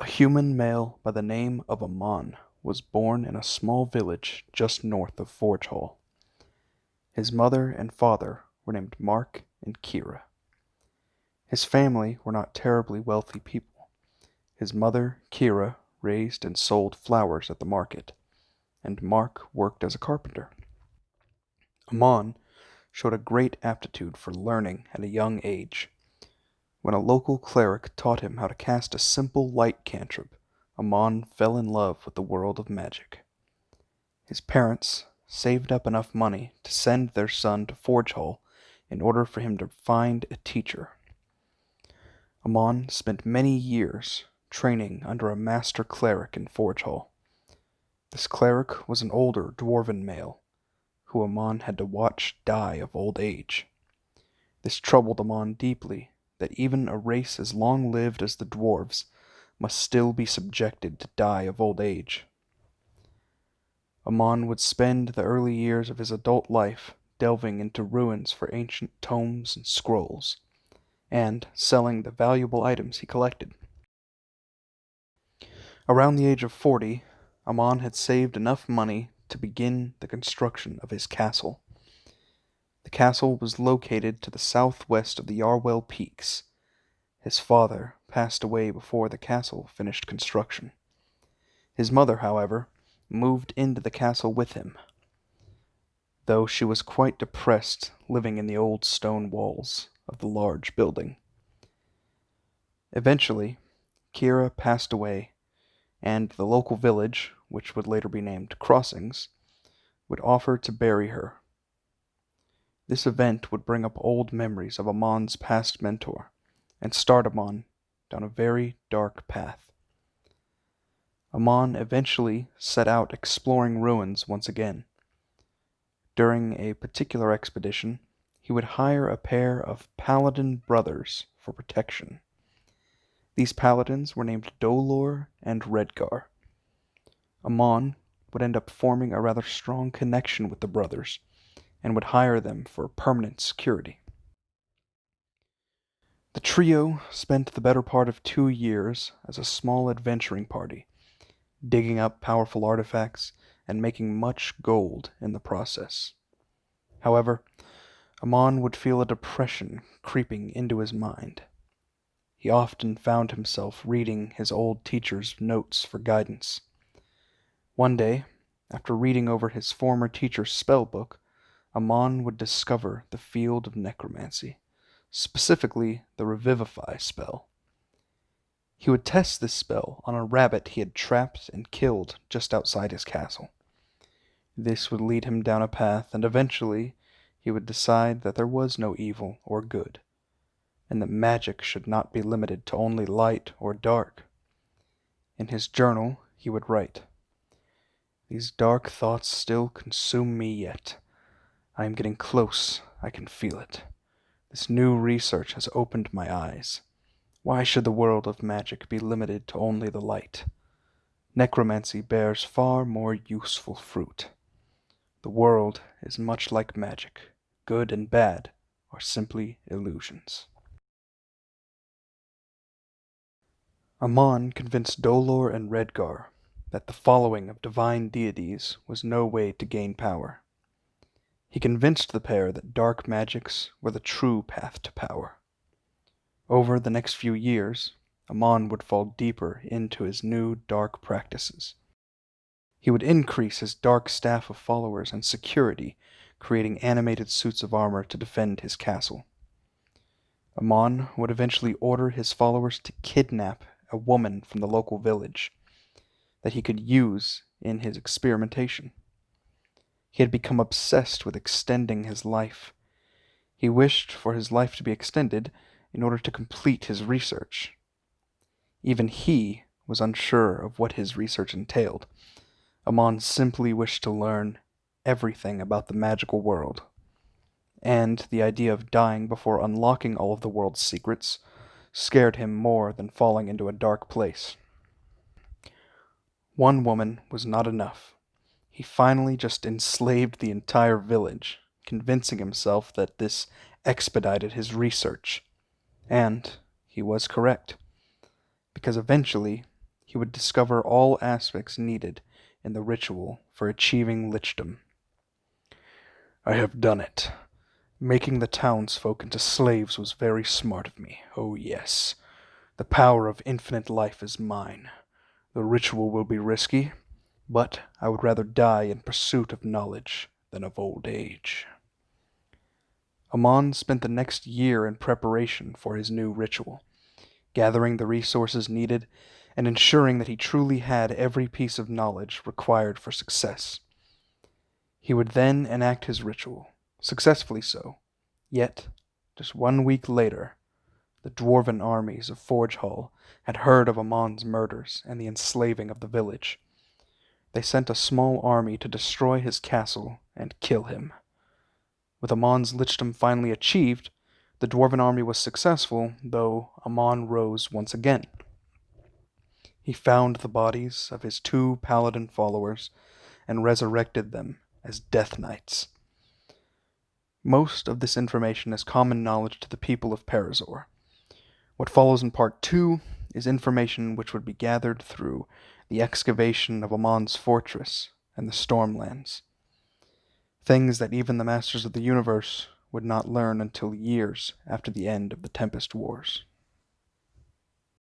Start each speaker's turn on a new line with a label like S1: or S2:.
S1: A human male by the name of Amon was born in a small village just north of Forge Hall. His mother and father were named Mark and Kira. His family were not terribly wealthy people. His mother, Kira, raised and sold flowers at the market, and Mark worked as a carpenter. Amon showed a great aptitude for learning at a young age. When a local cleric taught him how to cast a simple light cantrip, Amon fell in love with the world of magic. His parents saved up enough money to send their son to Forge Hall in order for him to find a teacher. Amon spent many years training under a master cleric in Forge Hall. This cleric was an older dwarven male, who Amon had to watch die of old age. This troubled Amon deeply, that even a race as long-lived as the dwarves must still be subjected to die of old age. Amon would spend the early years of his adult life delving into ruins for ancient tomes and scrolls, and selling the valuable items he collected. Around the age of 40, Amon had saved enough money to begin the construction of his castle. The castle was located to the southwest of the Yarwell Peaks. His father passed away before the castle finished construction. His mother, however, moved into the castle with him, though she was quite depressed living in the old stone walls of the large building. Eventually, Kira passed away, and the local village, which would later be named Crossings, would offer to bury her. This event would bring up old memories of Amon's past mentor, and start Amon down a very dark path. Amon eventually set out exploring ruins once again. During a particular expedition, he would hire a pair of paladin brothers for protection. These paladins were named Dolor and Redgar. Amon would end up forming a rather strong connection with the brothers, and would hire them for permanent security. The trio spent the better part of 2 years as a small adventuring party, digging up powerful artifacts and making much gold in the process. However, Amon would feel a depression creeping into his mind. He often found himself reading his old teacher's notes for guidance. One day, after reading over his former teacher's spell book, Amon would discover the field of necromancy, specifically the Revivify spell. He would test this spell on a rabbit he had trapped and killed just outside his castle. This would lead him down a path, and eventually he would decide that there was no evil or good, and that magic should not be limited to only light or dark. In his journal, he would write, "These dark thoughts still consume me yet. I am getting close, I can feel it. This new research has opened my eyes. Why should the world of magic be limited to only the light? Necromancy bears far more useful fruit. The world is much like magic. Good and bad are simply illusions." Amon convinced Dolor and Redgar that the following of divine deities was no way to gain power. He convinced the pair that dark magics were the true path to power. Over the next few years, Amon would fall deeper into his new dark practices. He would increase his dark staff of followers and security, creating animated suits of armor to defend his castle. Amon would eventually order his followers to kidnap a woman from the local village that he could use in his experimentation. He had become obsessed with extending his life. He wished for his life to be extended in order to complete his research. Even he was unsure of what his research entailed. Amon simply wished to learn everything about the magical world, and the idea of dying before unlocking all of the world's secrets scared him more than falling into a dark place. One woman was not enough. He finally just enslaved the entire village, convincing himself that this expedited his research. And he was correct, because eventually he would discover all aspects needed in the ritual for achieving Lichdom. I have done it. Making the townsfolk into slaves was very smart of me. Oh yes. The power of infinite life is mine. The ritual will be risky, but I would rather die in pursuit of knowledge than of old age. Amon spent the next year in preparation for his new ritual, gathering the resources needed and ensuring that he truly had every piece of knowledge required for success. He would then enact his ritual, successfully so. Yet, just 1 week later, the dwarven armies of Forge Hall had heard of Amon's murders and the enslaving of the village. They sent a small army to destroy his castle and kill him. With Amon's lichdom finally achieved, the dwarven army was successful, though Amon rose once again. He found the bodies of his 2 paladin followers and resurrected them as Death Knights. Most of this information is common knowledge to the people of Parazor. What follows in Part 2 is information which would be gathered through the excavation of Amon's fortress and the Stormlands. Things that even the Masters of the Universe would not learn until years after the end of the Tempest Wars.